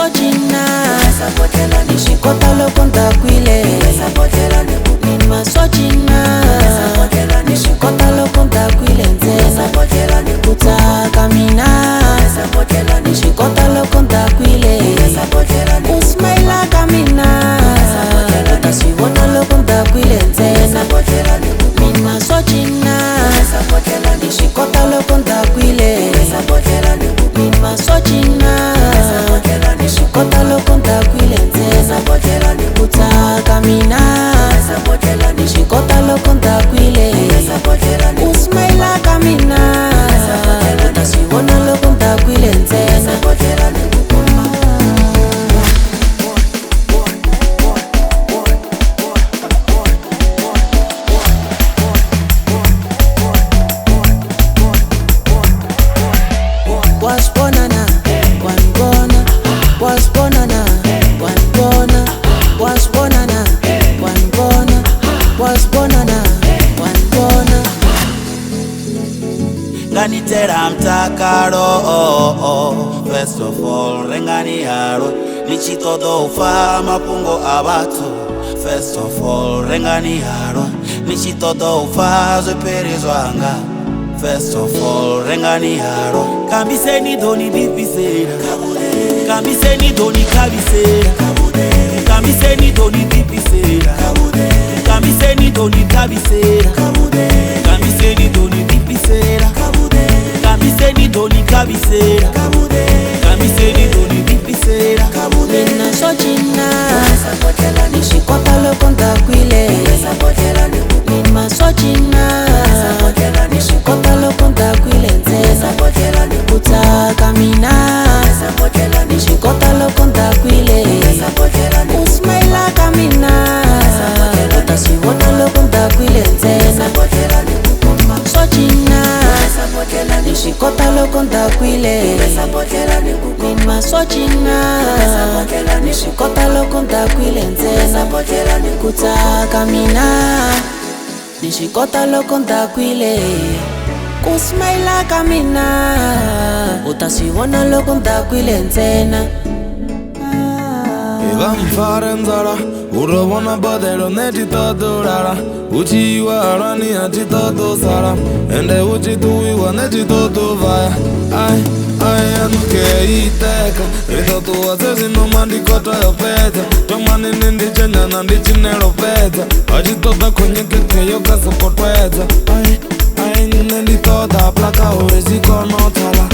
masojina nishikota loko ndakwile ni masojina nishikota loko ndakwile nzena kutaka mina nishikota loko ndakwile usmaila kamina utasibona loko ndakwile nzena ni masojina nishikota loko ndakwile ni masojina nishikota loko ndakwile nzena kutaka mina nishikota loko ndakwile usmaila kamina utasibona loko ndakwile nzena Ganitera mtakaro first of all rengani haro nichitodo ufa mapungo abatu first of all rengani haro nichitodo ufa zeperezwanga first of all rengani haro kambiseni doni bipisera kambiseni doni kabisera kambiseni doni bipisera kambiseni doni kabisera kambiseni doni bipisera kambiseni doni kabisera kambiseni doni bipisera nina sojina nishikota loko ndakwile ni masojina nishikota loko ndakwile nzena kutaka mina nishikota loko ndakwile usmaila kamina utasibona loko ndakwile nzena sojina nishikota loko ndakwile ni masojina nishikota loko ndakwile nzena kutaka mina nishikota loko ndakwile usmaila kamina utasibona loko ndakwile nzena Vamfare nzara urabona Bodhlela netitodorara uchiiwara ni atitodosara ende uchituiwa netitodovaya ai anukeiteka ritotuwase zinomandikota yopeta tomanini ndichenyana ndichineropeta achitoda konyekekeyo kasokotweta ai nenditoda plaka urezikonotala